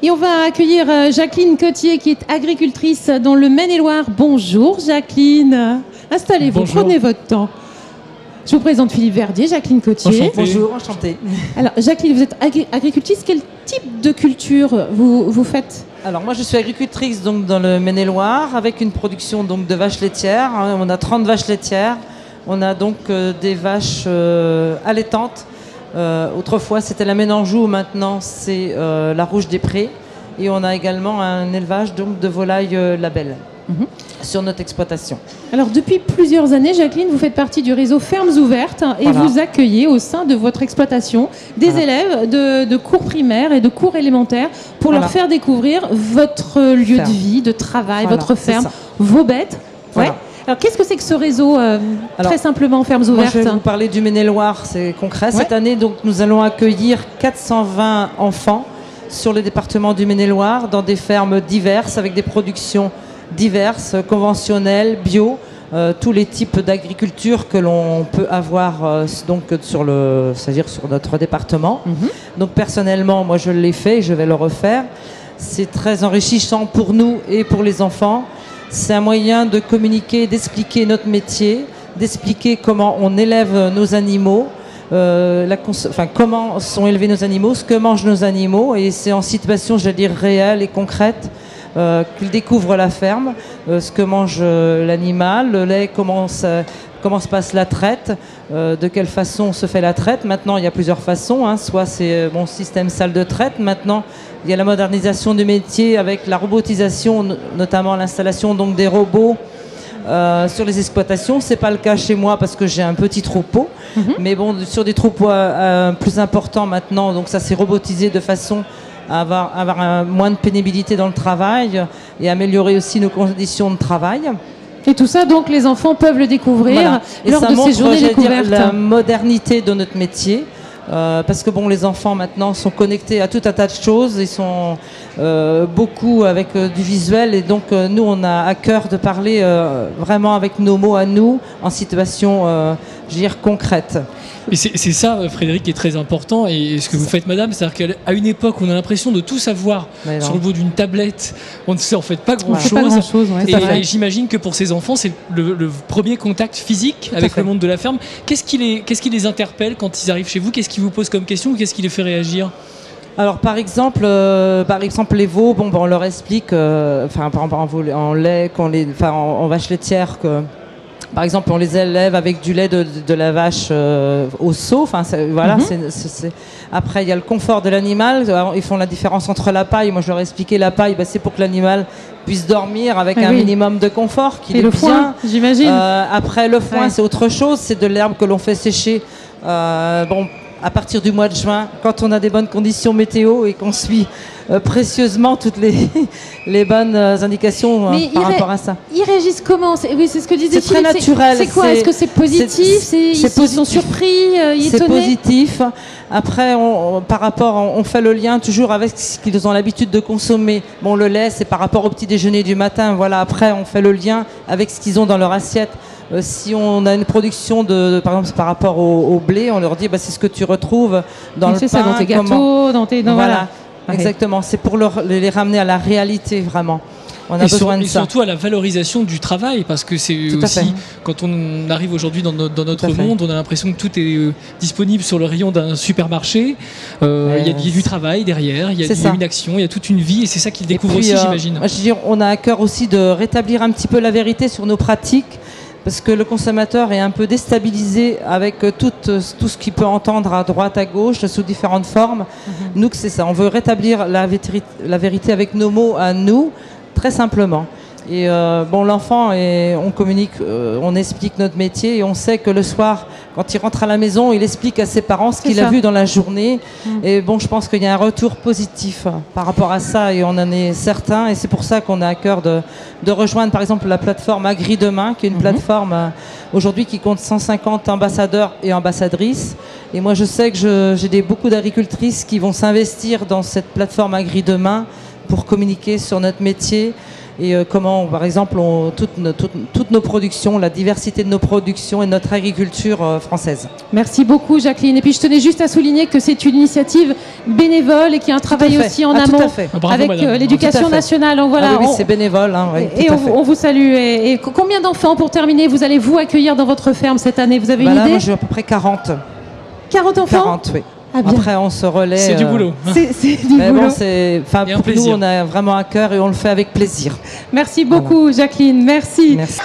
Et on va accueillir Jacqueline Cotier qui est agricultrice dans le Maine-et-Loire. Bonjour Jacqueline, installez-vous, prenez votre temps. Je vous présente Philippe Verdier, Jacqueline Cotier. Enchanté. Bonjour, enchantée. Alors Jacqueline, vous êtes agricultrice, quel type de culture vous faites? Alors moi je suis agricultrice donc, dans le Maine-et-Loire avec une production donc, de vaches laitières. On a 30 vaches laitières. On a donc des vaches allaitantes. Autrefois c'était la Ménanjou, maintenant c'est la Rouge des Prés. Et on a également un élevage donc, de volailles label sur notre exploitation. Alors depuis plusieurs années, Jacqueline, vous faites partie du réseau Fermes Ouvertes et vous accueillez au sein de votre exploitation des élèves de cours primaires et de cours élémentaires pour leur faire découvrir votre lieu de vie, de travail, votre ferme, vos bêtes. Ouais. Alors qu'est-ce que c'est que ce réseau très simplement Fermes Ouvertes? Moi, je vais vous parler du Maine-et-Loire, c'est concret. Cette année, donc, nous allons accueillir 420 enfants sur le département du Maine-et-Loire dans des fermes diverses avec des productions diverses, conventionnelles, bio, tous les types d'agriculture que l'on peut avoir donc c'est-à-dire sur notre département. Donc personnellement, moi je l'ai fait et je vais le refaire. C'est très enrichissant pour nous et pour les enfants. C'est un moyen de communiquer, d'expliquer notre métier, d'expliquer comment on élève nos animaux, comment sont élevés nos animaux, ce que mangent nos animaux, et c'est en situation, je vais dire, réelle et concrète qu'ils découvrent la ferme, ce que mange l'animal, le lait, comment se passe la traite, de quelle façon se fait la traite. Maintenant, il y a plusieurs façons, soit c'est mon système salle de traite, maintenant il y a la modernisation du métier avec la robotisation, notamment l'installation donc des robots sur les exploitations. C'est pas le cas chez moi parce que j'ai un petit troupeau, mais bon, sur des troupeaux plus importants maintenant, donc ça s'est robotisé de façon à avoir moins de pénibilité dans le travail et améliorer aussi nos conditions de travail. Et tout ça, donc, les enfants peuvent le découvrir lors de ces journées découvertes. La modernité de notre métier. Parce que bon, les enfants maintenant sont connectés à tout un tas de choses, ils sont beaucoup avec du visuel, et donc nous on a à cœur de parler vraiment avec nos mots à nous en situation, je veux dire, concrète. Et c'est ça, Frédéric, qui est très important, et ce que vous faites, madame, c'est-à-dire qu'à une époque, on a l'impression de tout savoir sur le bout d'une tablette, on ne sait en fait pas grand-chose, et j'imagine que pour ces enfants, c'est le premier contact physique avec le monde de la ferme. Qu'est-ce qui les interpelle quand ils arrivent chez vous? Qu'est-ce qui vous pose comme question ou qu'est-ce qui les fait réagir? Alors par exemple les veaux, on leur explique, en lait, en vache laitière, que par exemple on les élève avec du lait de la vache au seau. Après il y a le confort de l'animal. Ils font la différence entre la paille. Moi je leur ai expliqué, la paille, c'est pour que l'animal puisse dormir avec un minimum de confort, qu'il est le bien. Foin, j'imagine. Après le foin, c'est autre chose, c'est de l'herbe que l'on fait sécher. À partir du mois de juin, quand on a des bonnes conditions météo et qu'on suit précieusement toutes les bonnes indications par rapport à ça. Ils réagissent comment? C'est ce que disait Philippe. C'est très naturel. C'est quoi? Est-ce que c'est positif? Ils sont surpris, étonnés? C'est positif. Après, par rapport, on fait le lien toujours avec ce qu'ils ont l'habitude de consommer. Bon, le lait, c'est par rapport au petit déjeuner du matin. Voilà. Après, on fait le lien avec ce qu'ils ont dans leur assiette. Si on a une production par exemple par rapport au blé, on leur dit c'est ce que tu retrouves dans le pain, ça, dans tes gâteaux, dans tes... Voilà. Exactement, c'est pour les ramener à la réalité, vraiment. On a besoin de ça. Et surtout à la valorisation du travail, parce que c'est aussi, quand on arrive aujourd'hui dans notre monde, on a l'impression que tout est disponible sur le rayon d'un supermarché. Il y a du travail derrière, il y a une action, il y a toute une vie, et c'est ça qu'ils découvrent aussi, j'imagine. Je veux dire, on a à cœur aussi de rétablir un petit peu la vérité sur nos pratiques, parce que le consommateur est un peu déstabilisé avec tout ce qu'il peut entendre à droite, à gauche, sous différentes formes. Nous, c'est ça. On veut rétablir la vérité avec nos mots à nous, très simplement. Et l'enfant, on communique, on explique notre métier, et on sait que le soir, quand il rentre à la maison, il explique à ses parents ce qu'il a vu dans la journée. Et je pense qu'il y a un retour positif par rapport à ça, et on en est certain. Et c'est pour ça qu'on a à cœur de rejoindre, par exemple, la plateforme Agri Demain, qui est une plateforme aujourd'hui qui compte 150 ambassadeurs et ambassadrices. Et moi, je sais que j'ai beaucoup d'agricultrices qui vont s'investir dans cette plateforme Agri Demain pour communiquer sur notre métier et comment, par exemple, toutes nos productions, la diversité de nos productions et notre agriculture française. Merci beaucoup, Jacqueline. Et puis je tenais juste à souligner que c'est une initiative bénévole et qu'il y a un travail aussi en amont avec l'éducation nationale. Donc, voilà, oui, c'est bénévole. Hein, oui, et on vous salue. Et combien d'enfants, pour terminer, vous allez vous accueillir dans votre ferme cette année? Vous avez une idée? Moi, j'ai à peu près 40. 40 enfants? 40, oui. Après, on se relaie. C'est du boulot. C'est du boulot. Bon, pour nous, on a vraiment à cœur et on le fait avec plaisir. Merci beaucoup, Jacqueline. Merci. Merci.